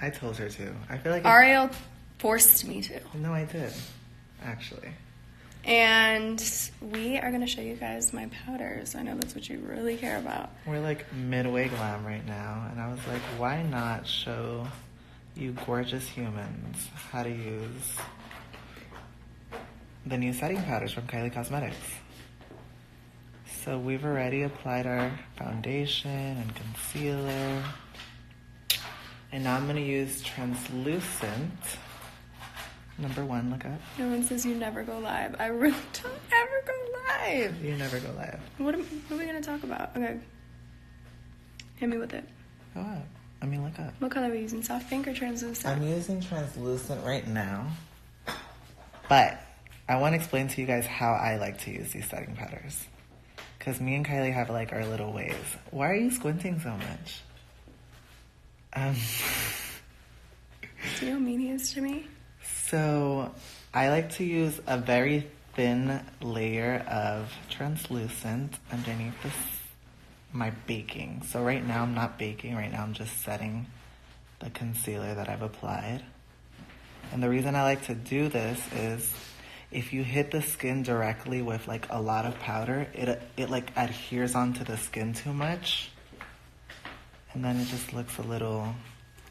I told her to. I feel like Ariel forced me to. No, I did, actually. And we are going to show you guys my powders. I know that's what you really care about. We're like midway glam right now, and I was like, why not show you gorgeous humans how to use the new setting powders from Kylie Cosmetics. So we've already applied our foundation and concealer. And now I'm going to use translucent. Number 1, look up. No one says you never go live. I really don't ever go live. You never go live. What are we going to talk about? Okay. Hit me with it. Go up. I mean, look up. What color are we using? Soft pink or translucent? I'm using translucent right now. But I want to explain to you guys how I like to use these setting powders. Because me and Kylie have like our little ways. Why are you squinting so much? Do you know how mean he is to me? So I like to use a very thin layer of translucent underneath my baking. So right now I'm not baking. Right now I'm just setting the concealer that I've applied. And the reason I like to do this is if you hit the skin directly with like a lot of powder, it like adheres onto the skin too much. And then it just looks a little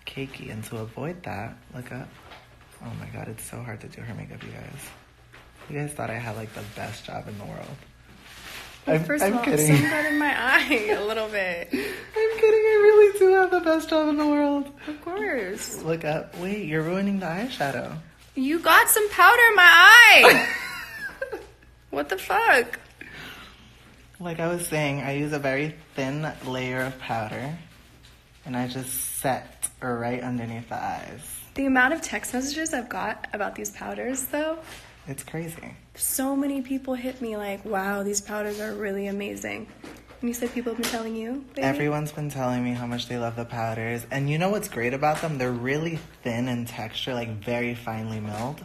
cakey. And to avoid that, look up. Oh my God, it's so hard to do her makeup, you guys. You guys thought I had like the best job in the world. First of all, kidding. some got in my eye a little bit. I'm kidding, I really do have the best job in the world. Of course. Look up. Wait, you're ruining the eyeshadow. You got some powder in my eye. What the fuck? Like I was saying, I use a very thin layer of powder and I just set right underneath the eyes. The amount of text messages I've got about these powders, though, it's crazy. So many people hit me like, wow, these powders are really amazing. And you said people have been telling you, baby? Everyone's been telling me how much they love the powders. And you know what's great about them? They're really thin in texture, like very finely milled.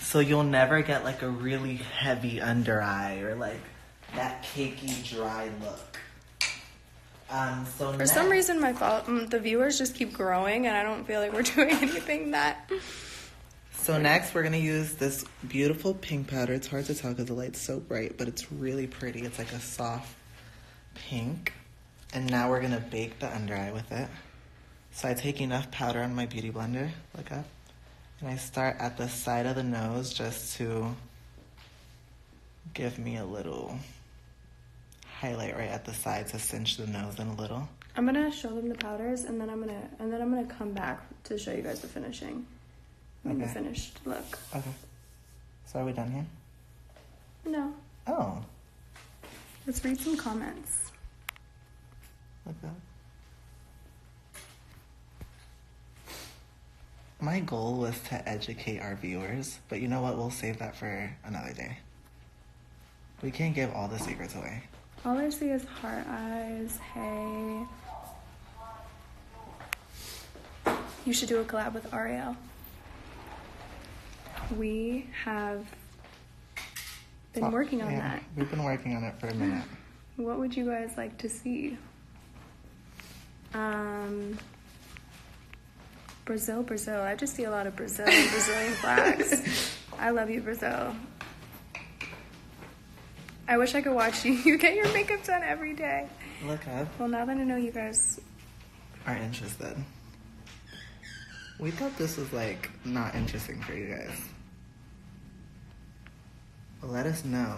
So you'll never get like a really heavy under eye or like that cakey, dry look. For some reason, the viewers just keep growing, and I don't feel like we're doing anything that... So next, we're going to use this beautiful pink powder. It's hard to tell because the light's so bright, but it's really pretty. It's like a soft pink. And now we're going to bake the under eye with it. So I take enough powder on my beauty blender, look up, and I start at the side of the nose just to give me a little highlight right at the side to cinch the nose in a little. I'm gonna show them the powders, and then I'm gonna come back to show you guys the finishing. Okay. The finished look. Okay. So are we done here? No. Oh. Let's read some comments. Look up. My goal was to educate our viewers, but you know what? We'll save that for another day. We can't give all the secrets away. All I see is heart eyes. Hey. You should do a collab with Ariel. We have been working on that. We've been working on it for a minute. What would you guys like to see? Brazil. I just see a lot of Brazil and Brazilian flags. I love you, Brazil. I wish I could watch you get your makeup done every day. Look up. Well, now that I know you guys are interested. We thought this was like not interesting for you guys. Well, let us know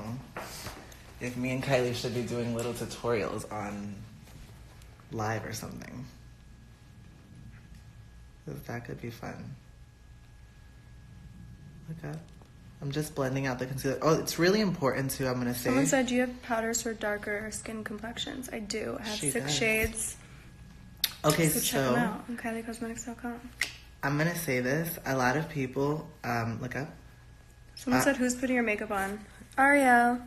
if me and Kylie should be doing little tutorials on live or something. Because that could be fun. Look up. I'm just blending out the concealer. Oh, it's really important too, I'm going to say. Someone said, do you have powders for darker skin complexions? I do. I have 6 shades. Okay, so check them out on KylieCosmetics.com. I'm going to say this. A lot of people, look up. Someone said, who's putting your makeup on? Ariel.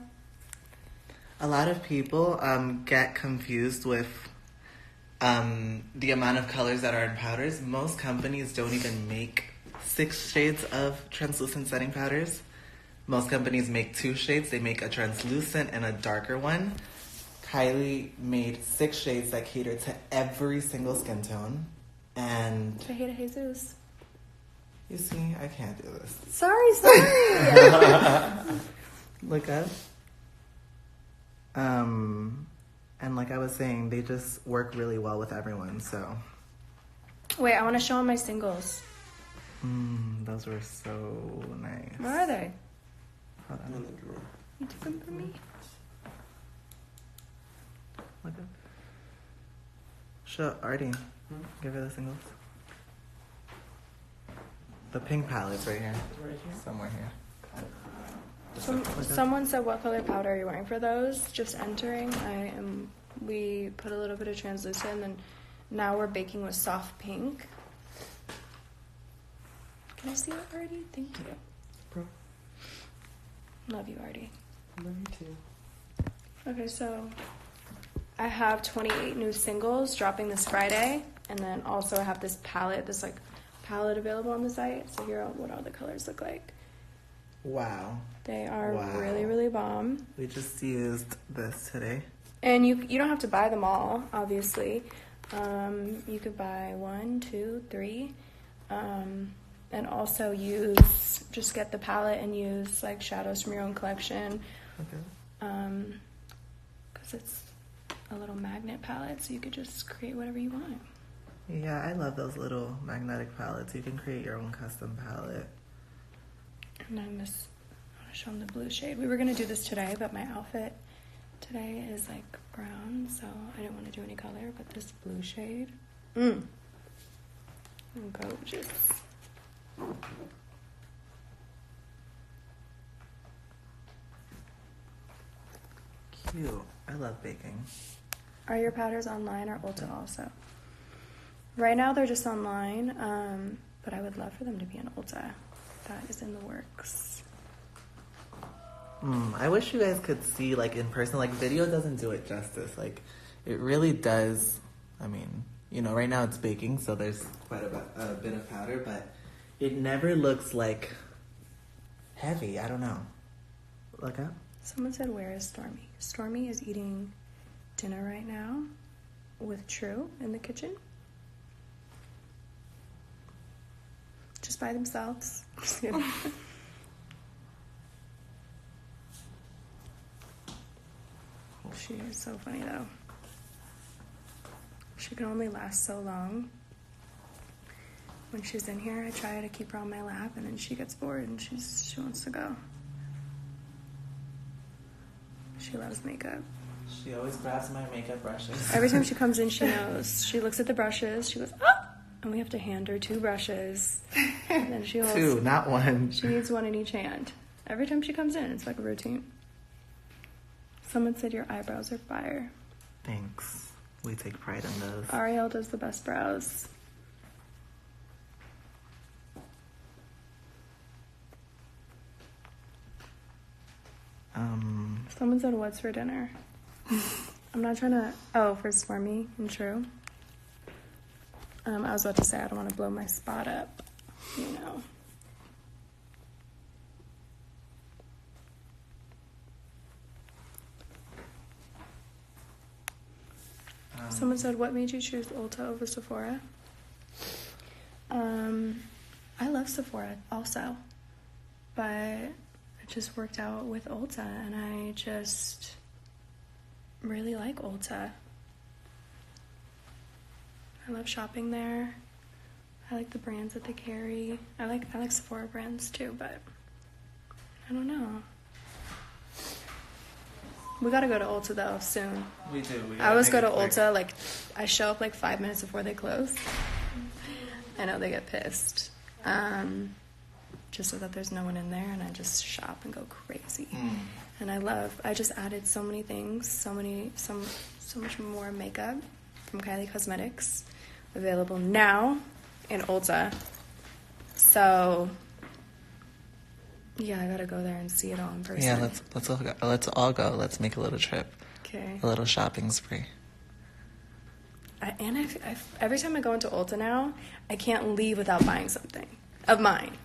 A lot of people get confused with the amount of colors that are in powders. Most companies don't even make 6 shades of translucent setting powders. Most companies make 2 shades. They make a translucent and a darker one. Kylie made 6 shades that cater to every single skin tone. And Say hey to Jesus. you see, I can't do this. Sorry. Look up. And like I was saying, they just work really well with everyone, so. Wait, I want to show them my singles. Those were so nice. Where are they? Hold on. In the drawer. You took them from me? Look up. Show Artie. Give her the singles. The pink palette's right here. Right here. Somewhere here. Someone said, what color powder are you wearing for those? Just entering. We put a little bit of translucent, and then now we're baking with soft pink. Can I see it, Artie? Thank you. Bro. Love you, Artie. Love you too. Okay, so I have 28 new singles dropping this Friday, and then also I have this palette available on the site. So here are what all the colors look like. Wow. They are Wow. really, really bomb. We just used this today. And you don't have to buy them all, obviously. You could buy 1, 2, 3, and also just get the palette and use like shadows from your own collection. Okay. Because it's a little magnet palette, so you could just create whatever you want. Yeah, I love those little magnetic palettes. You can create your own custom palette. And I want to show them the blue shade. We were going to do this today, but my outfit today is like brown, so I didn't want to do any color, but this blue shade. Gorgeous. Cute. I love baking. Are your powders online or Ulta also? Right now they're just online, but I would love for them to be in Ulta. That is in the works. I wish you guys could see like in person. Like video doesn't do it justice. Like it really does. I mean, you know, right now it's baking, so there's quite a bit of powder, but it never looks like heavy. I don't know. Look up. Someone said, where is Stormi? Stormi is eating dinner right now with True in the kitchen. Just by themselves. Just kidding. She is so funny though. She can only last so long. When she's in here, I try to keep her on my lap, and then she gets bored and she wants to go. She loves makeup. She always grabs my makeup brushes. Every time she comes in, she knows. She looks at the brushes. She goes, ah! And we have to hand her 2 brushes. And then she holds, 2, not 1. She needs 1 in each hand. Every time she comes in, it's like a routine. Someone said your eyebrows are fire. Thanks. We take pride in those. Ariel does the best brows. Someone said, what's for dinner? I'm not trying to... Oh, for Stormi and True. I was about to say I don't want to blow my spot up, you know. Someone said, what made you choose Ulta over Sephora? I love Sephora also, but it just worked out with Ulta, and I just really like Ulta. I love shopping there. I like the brands that they carry. I like Sephora brands too, but I don't know. We gotta go to Ulta though soon. We do. I always go to Ulta, like, I show up like 5 minutes before they close. I know they get pissed. Just so that there's no one in there, and I just shop and go crazy. And I just added so many things, so much more makeup from Kylie Cosmetics, available now in Ulta. So yeah, I gotta go there and see it all in person. Yeah, let's all go. Let's make a little trip. Okay. A little shopping spree. Every time I go into Ulta now, I can't leave without buying something of mine.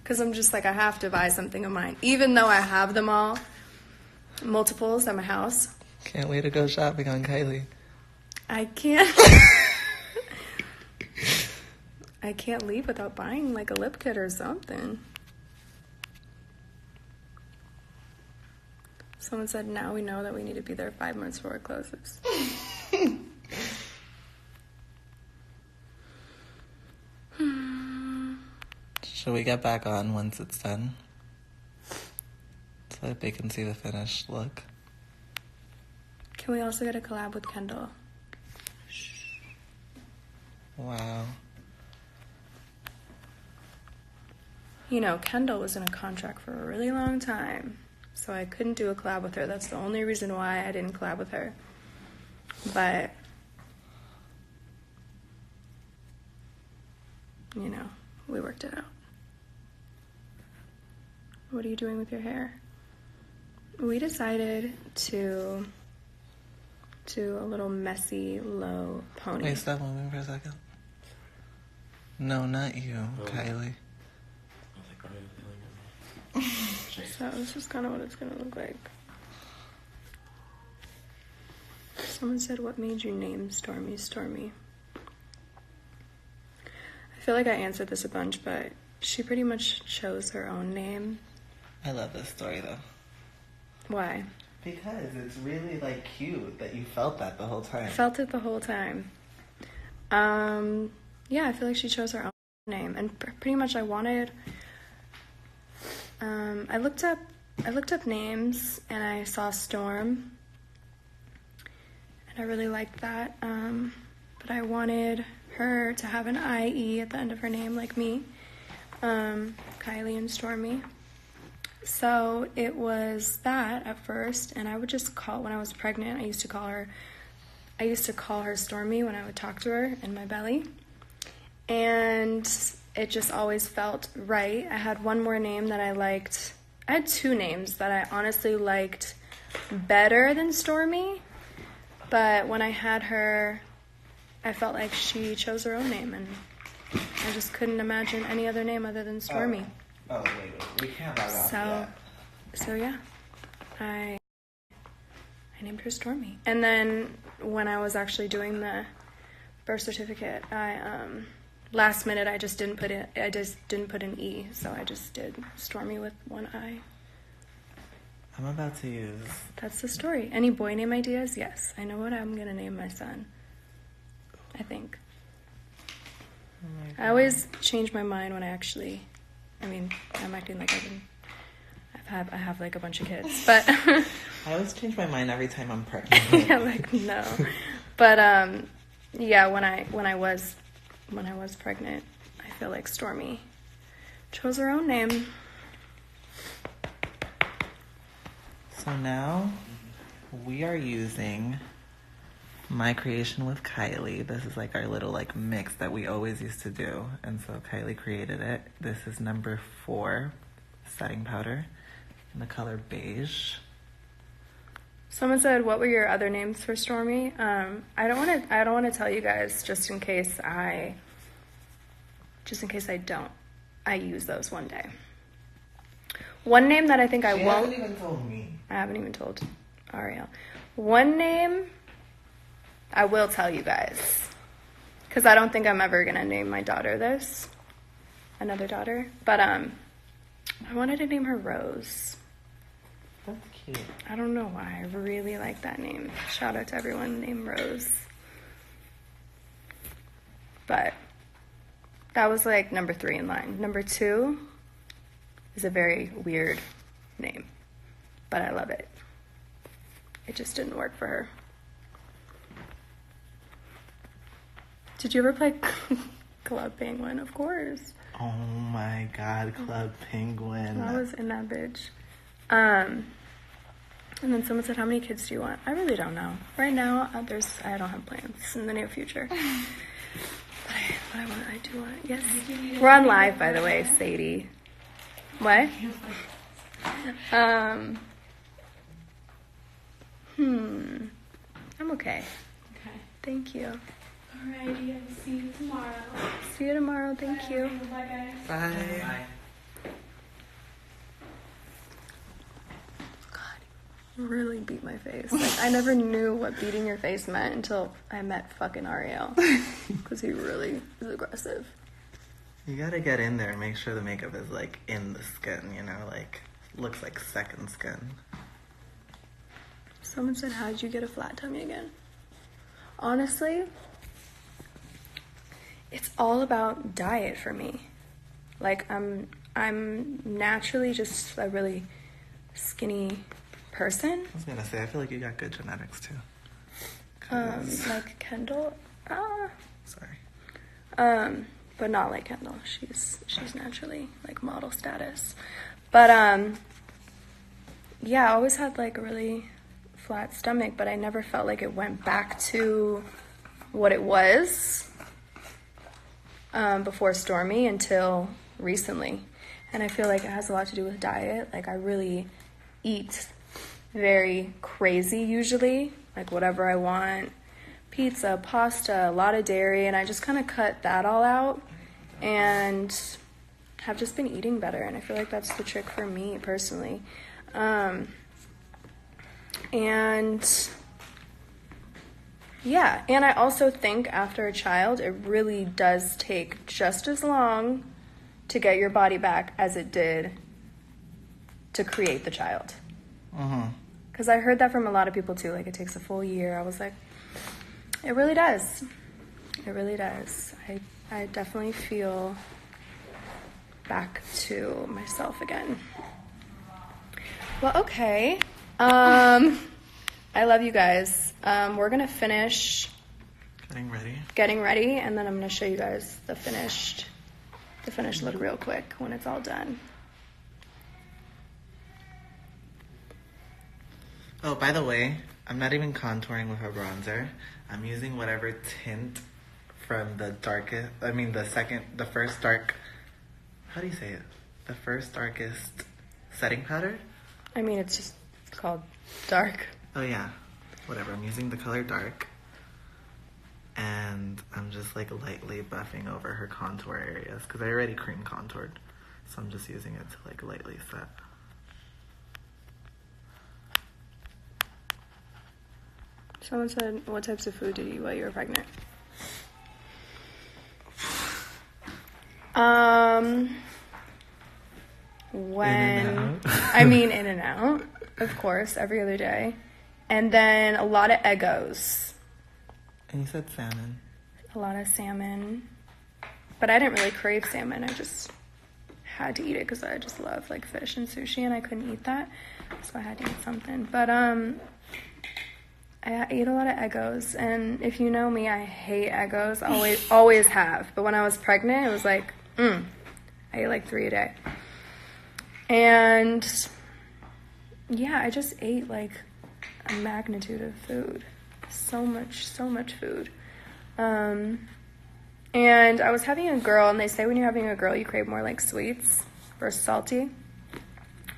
Because I'm just like, I have to buy something of mine. Even though I have them all, multiples at my house. Can't wait to go shopping on Kylie. I can't. I can't leave without buying like a lip kit or something. Someone said, now we know that we need to be there 5 minutes before it closes. Should we get back on once it's done? So that they can see the finished look. Can we also get a collab with Kendall? Wow. You know, Kendall was in a contract for a really long time, so I couldn't do a collab with her. That's the only reason why I didn't collab with her. But, you know, we worked it out. What are you doing with your hair? We decided to do a little messy, low pony. Wait, stop moving for a second. No, not you, Kylie. So this is kind of what it's going to look like. Someone said, what made you name Stormi Stormi? I feel like I answered this a bunch, but she pretty much chose her own name. I love this story, though. Why? Because it's really, like, cute that you felt that the whole time. I felt it the whole time. Yeah, I feel like she chose her own name. And pretty much I wanted... I looked up names, and I saw Storm. And I really liked that. But I wanted her to have an IE at the end of her name, like me. Kylie and Stormi. So it was that at first, and I would just call, when I was pregnant, I used to call her Stormi when I would talk to her in my belly. And it just always felt right. I had one more name that I liked. I had two names that I honestly liked better than Stormi, but when I had her, I felt like she chose her own name, and I just couldn't imagine any other name other than Stormi. Oh, wait, we can't log off yet. So yeah, I named her Stormi. And then when I was actually doing the birth certificate, last minute I just didn't put an E, so I just did Stormi with one I. I'm about to use... That's the story. Any boy name ideas? Yes. I know what I'm gonna name my son. I think. Oh my God. I always change my mind when I'm acting like I have like a bunch of kids, but I always change my mind every time I'm pregnant. yeah, like no, but yeah, when I was pregnant, I feel like Stormi chose her own name. So now we are using my creation with Kylie. This is like our little like mix that we always used to do, and so Kylie created it. This is number 4 setting powder in the color beige. Someone said, "What were your other names for Stormi?" I don't want to tell you guys just in case I don't. I use those one day. One name that I think I won't. She hasn't even told me. I haven't even told Ariel. One name I will tell you guys, because I don't think I'm ever gonna name my daughter this, another daughter. But I wanted to name her Rose. That's cute. I don't know why. I really like that name. Shout out to everyone named Rose. But that was like number 3 in line. Number 2 is a very weird name, but I love it. It just didn't work for her. Did you ever play Club Penguin? Of course. Oh my God, Club Penguin. I was in that bitch. And then someone said, "How many kids do you want?" I really don't know. Right now, I don't have plans in the near future. But I do want it. Yes. We're on live, by the way, Sadie. What? I'm okay. Okay. Thank you. Alrighty, I will see you tomorrow. See you tomorrow. Thank you. Bye, guys. Bye. Bye. Really beat my face. Like, I never knew what beating your face meant until I met fucking Ariel. Because he really is aggressive. You gotta get in there and make sure the makeup is like in the skin, you know, like looks like second skin. Someone said, how'd you get a flat tummy again? Honestly, it's all about diet for me. Like I'm naturally just a really skinny person. I was gonna say, I feel like you got good genetics too. Like Kendall. Sorry. But not like Kendall. She's naturally like model status. But yeah, I always had like a really flat stomach, but I never felt like it went back to what it was before Stormi until recently. And I feel like it has a lot to do with diet. Like I really eat very crazy usually, like whatever I want. Pizza, pasta, a lot of dairy, and I just kind of cut that all out and have just been eating better, and I feel like that's the trick for me personally. And yeah, and I also think after a child, it really does take just as long to get your body back as it did to create the child. Because I heard that from a lot of people too, like it takes a full year. I was like, it really does. It really does. I definitely feel back to myself again. Well, okay. I love you guys. We're gonna finish getting ready, and then I'm gonna show you guys the finished look real quick when it's all done. Oh, by the way, I'm not even contouring with a bronzer. I'm using whatever tint from the first dark, how do you say it? The first darkest setting powder? I mean, it's just called dark. Oh yeah, whatever. I'm using the color dark. And I'm just like lightly buffing over her contour areas because I already cream contoured. So I'm just using it to like lightly set. Someone said, what types of food did you eat while you were pregnant? In and out, of course, every other day. And then a lot of Eggos. And you said salmon. A lot of salmon. But I didn't really crave salmon. I just had to eat it because I just love like fish and sushi, and I couldn't eat that. So I had to eat something. But I ate a lot of Eggos, and if you know me, I hate Eggos. Always have. But when I was pregnant, it was like, I ate like 3 a day. And yeah, I just ate like a magnitude of food. So much food. And I was having a girl, and they say when you're having a girl, you crave more like sweets versus salty.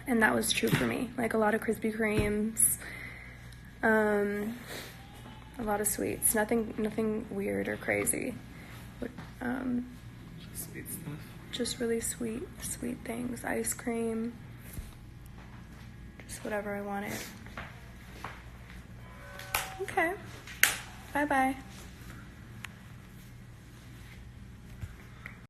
And that was true for me. Like a lot of Krispy Kremes. A lot of sweets. Nothing weird or crazy. But, Just sweet stuff. Just really sweet things. Ice cream. Just whatever I wanted. Okay. Bye-bye.